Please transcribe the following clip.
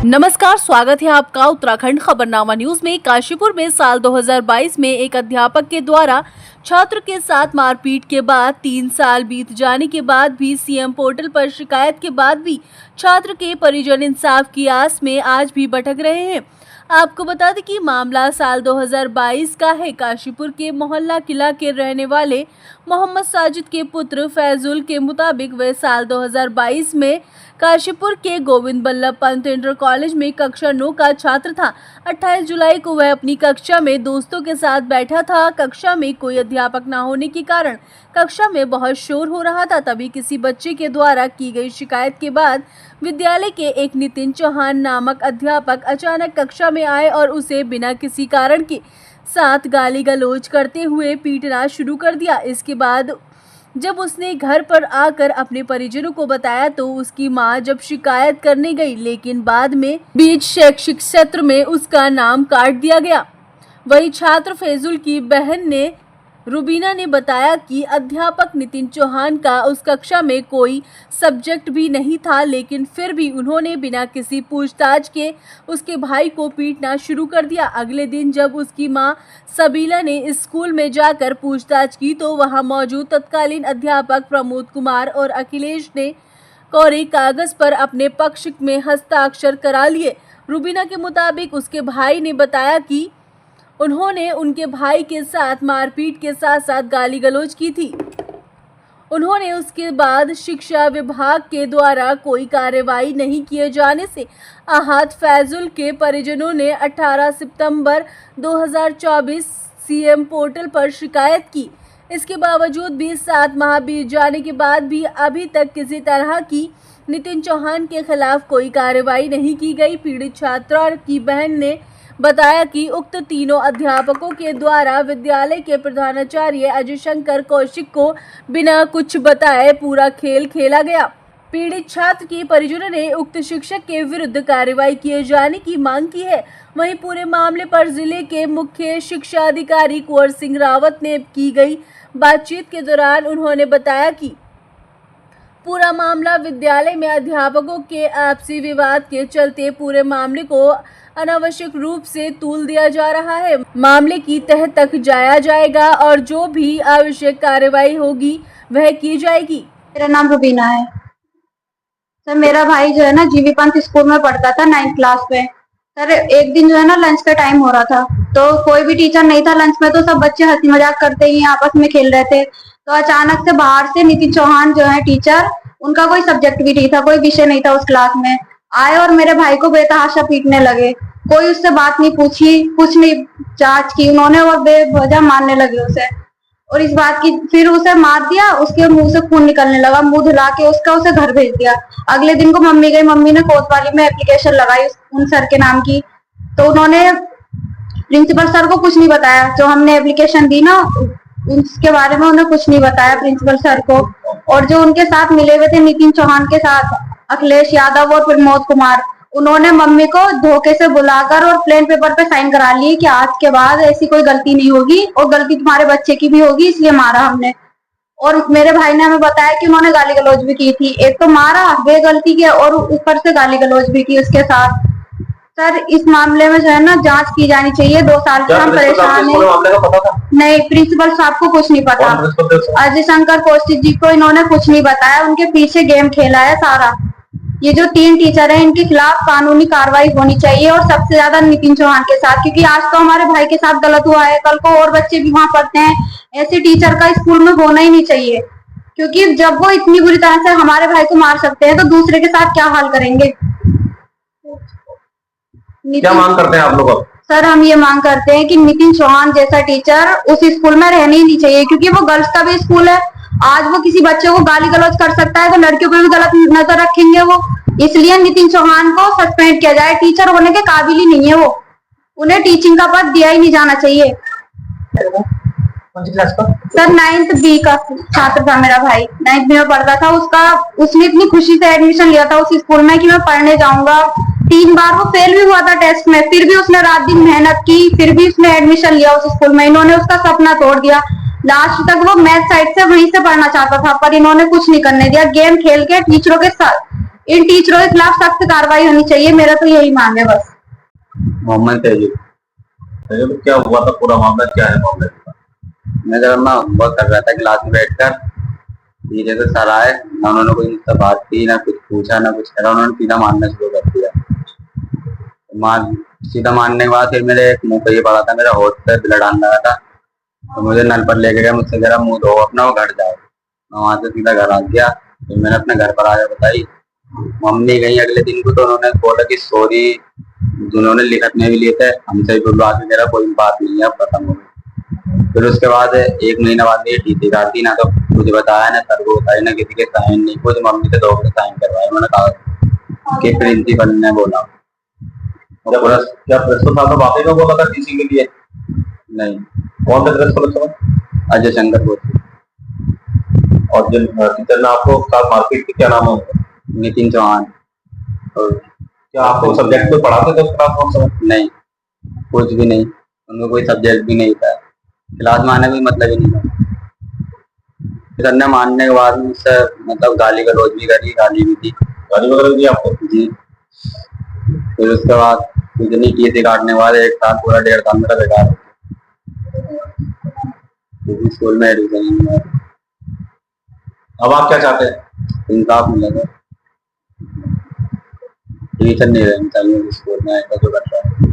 नमस्कार, स्वागत है आपका उत्तराखंड खबरनामा न्यूज में। काशीपुर में साल 2022 में एक अध्यापक के द्वारा छात्र के साथ मारपीट के बाद 3 साल बीत जाने के बाद भी सीएम पोर्टल पर शिकायत के बाद भी छात्र के परिजन इंसाफ की आस में आज भी भटक रहे हैं। आपको बता दें कि मामला साल 2022 का है। काशीपुर के मोहल्ला किला के रहने वाले मोहम्मद साजिद के पुत्र फैजुल के मुताबिक वह साल 2022 में काशीपुर के गोविंद बल्लभ पंत इंटर कॉलेज में कक्षा 9 का छात्र था। 28 जुलाई को वह अपनी कक्षा में दोस्तों के साथ बैठा था। कक्षा में कोई अध्यापक न होने के कारण कक्षा में बहुत शोर हो रहा था। तभी किसी बच्चे के द्वारा की गई शिकायत के बाद विद्यालय के एक नितिन चौहान नामक अध्यापक अचानक कक्षा में आए और उसे बिना किसी कारण के साथ गाली गलौज करते हुए पीटना शुरू कर दिया। इसके बाद जब उसने घर पर आकर अपने परिजनों को बताया तो उसकी मां जब शिकायत करने गई, लेकिन बाद में बीच शैक्षिक सत्र में उसका नाम काट दिया गया। वही छात्र फैजुल की बहन रुबीना ने बताया कि अध्यापक नितिन चौहान का उस कक्षा में कोई सब्जेक्ट भी नहीं था, लेकिन फिर भी उन्होंने बिना किसी पूछताछ के उसके भाई को पीटना शुरू कर दिया। अगले दिन जब उसकी मां सबीला ने स्कूल में जाकर पूछताछ की तो वहां मौजूद तत्कालीन अध्यापक प्रमोद कुमार और अखिलेश ने कोरे कागज पर अपने पक्ष में हस्ताक्षर करा लिए। रुबीना के मुताबिक उसके भाई ने बताया कि उन्होंने उनके भाई के साथ मारपीट के साथ साथ गाली गलौज की थी। उन्होंने उसके बाद शिक्षा विभाग के द्वारा कोई कार्रवाई नहीं किए जाने से आहत फैजुल के परिजनों ने 18 सितंबर 2024 सीएम पोर्टल पर शिकायत की। इसके बावजूद भी 7 माह बीत जाने के बाद भी अभी तक किसी तरह की नितिन चौहान के खिलाफ कोई कार्रवाई नहीं की गई। पीड़ित छात्रा की बहन ने बताया कि उक्त तीनों अध्यापकों के द्वारा विद्यालय के प्रधानाचार्य अजय शंकर कौशिक को बिना कुछ बताए पूरा खेल खेला गया। पीड़ित छात्र के परिजनों ने उक्त शिक्षक के विरुद्ध कार्रवाई किए जाने की मांग की है। वहीं पूरे मामले पर जिले के मुख्य शिक्षा अधिकारी कुंवर सिंह रावत ने की गई बातचीत के दौरान उन्होंने बताया कि पूरा मामला विद्यालय में अध्यापकों के आपसी विवाद के चलते पूरे मामले को अनावश्यक रूप से तूल दिया जा रहा है। मामले की तह तक जाया जाएगा और जो भी आवश्यक कार्रवाई होगी वह की जाएगी। मेरा नाम रुबीना है सर। मेरा भाई जो है ना जीवी पंत स्कूल में पढ़ता था 9th क्लास में। सर एक दिन जो है ना लंच का टाइम हो रहा था तो कोई भी टीचर नहीं था लंच में, तो सब बच्चे हंसी मजाक करते ही आपस में खेल रहे थे। तो अचानक से बाहर से नितिन चौहान जो है टीचर, उनका कोई सब्जेक्ट भी नहीं था, कोई विषय नहीं था उस क्लास में, आए और मेरे भाई को बेतहाशा पीटने लगे। कोई उससे बात नहीं पूछी, कुछ नहीं जांच की उन्होंने और बेवजह मारने लगे उसे। और इस बात की फिर उसे मार दिया, उसके मुंह से खून निकलने लगा, मुंह धुला के उसे घर भेज दिया। अगले दिन को मम्मी गई, मम्मी ने कोतवाली में एप्लीकेशन लगाई उन सर के नाम की, तो उन्होंने प्रिंसिपल सर को कुछ नहीं बताया। जो हमने एप्लीकेशन दी ना उसके बारे में उन्हें कुछ नहीं बताया प्रिंसिपल सर को। और जो उनके साथ मिले हुए थे नितिन चौहान के साथ अखिलेश यादव और प्रमोद कुमार, उन्होंने मम्मी को धोखे से बुलाकर और प्लेन पेपर पे साइन करा लिए कि आज के बाद ऐसी कोई गलती नहीं होगी और गलती तुम्हारे बच्चे की भी होगी, इसलिए मारा हमने। और मेरे भाई ने हमें बताया कि उन्होंने गाली गलौज भी की थी। एक तो मारा बेगलती के और ऊपर से गाली गलौज भी की उसके साथ। सर इस मामले में जो है ना जांच की जानी चाहिए। 2 साल से हम परेशान हैं। नहीं, प्रिंसिपल साहब को कुछ नहीं पता। अजय शंकर कौशिक जी को इन्होंने कुछ नहीं बताया, उनके पीछे गेम खेला है सारा। ये जो 3 टीचर हैं इनके खिलाफ कानूनी कार्रवाई होनी चाहिए और सबसे ज्यादा नितिन चौहान के साथ, क्योंकि आज तो हमारे भाई के साथ गलत हुआ है, कल को और बच्चे भी वहां पढ़ते हैं। ऐसे टीचर का स्कूल में होना ही नहीं चाहिए, क्योंकि जब वो इतनी बुरी तरह से हमारे भाई को मार सकते हैं तो दूसरे के साथ क्या हाल करेंगे। क्या मांग करते हैं आप लोग? सर हम ये मांग करते हैं कि नितिन चौहान जैसा टीचर उस स्कूल में रहने ही नहीं चाहिए, क्योंकि वो गर्ल्स का भी स्कूल है। आज वो किसी बच्चे को गाली गलौज कर सकता है तो लड़कियों पे भी गलत नजर रखेंगे वो। इसलिए नितिन चौहान को सस्पेंड किया जाए। टीचर होने के काबिल ही नहीं है वो, उन्हें टीचिंग का पद दिया ही नहीं जाना चाहिए। सर 9th B का छात्र था मेरा भाई, 9th B में पढ़ता था। उसने इतनी खुशी से एडमिशन लिया था उस स्कूल में कि मैं पढ़ने जाऊंगा। 3 बार वो फेल भी हुआ था टेस्ट में, फिर भी उसने रात दिन मेहनत की, फिर भी उसने एडमिशन लिया उस स्कूल में। इन्होंने उसका सपना तोड़ दिया। लास्ट तक वो मैथ साइड से वहीं से पढ़ना चाहता था, पर इन्होंने कुछ नहीं करने दिया। गेम खेल के टीचरों के साथ इन टीचरों के खिलाफ सख्त कार्रवाई होनी चाहिए, मेरा तो यही मांग है बस। मोहम्मद तेजू। तो क्या हुआ था, पूरा मामला क्या है मामले का? मैं जब मैं होमवर्क कर रहा था क्लास में बैठकर, धीरे से सर आए, ना उन्होंने कोई मुझसे बात की, ना कुछ पूछा, ना कुछ करा, उन्होंने सीधा मारना शुरू कर दिया। सीधा मारने के बाद फिर मेरे मुंह पे ये पड़ा था, मेरा होठ पे ब्लड आने लगा था, तो मुझे नल पर लेके गया, मुझसे कह रहा मुंह धो अपना, वो घर जाओ। मैं वहां से सीधा घर आ गया। फिर मैंने अपने घर पर आकर बताई, मम्मी गई अगले दिन को, तो उन्होंने बोला कि सॉरी, जिन्होंने लिखने भी लिए थे हमसे भी बुलवा के, मेरा कोई बात नहीं है, अब खत्म हो गई। फिर उसके बाद 1 महीना बाद ये टीसी काटी, ना तो मुझे बताया, ना सर को बताया, ना किसी के साइन नहीं, कुछ मम्मी से 2 साइन करवाए। मैंने कहा कि प्रिंसिपल ने बोला। क्या प्रिंसिपल साहब ने वाकई में बोला था टीसी के लिए? नहीं। कौन थे प्रिंसिपल? अजय शंकर बोलते। और जिन टीचर ने आपको साथ मारपीट की, क्या नाम है उनका? नितिन चौहान। और क्या आपको सब्जेक्ट में पढ़ाते थे उस क्लास में? नहीं, कुछ भी नहीं, उनको कोई सब्जेक्ट भी नहीं था, क्लास में आने का कोई मतलब ही नहीं था। सर ने मानने के बाद मुझसे मतलब गाली गलौज भी करी, गाली भी दी। गाली वगैरह दी आपको? जी। फिर उसके बाद इतनी टीसी काटने के बाद 1 साल, पूरा 1.5 साल मेरा बेकार हो गया। स्कूल में एडमिशन नहीं हुआ। अब आप क्या चाहते हैं? इंसाफ मिलेगा, टीचर नहीं रहना चाहिए स्कूल में, ऐसा जो करता है।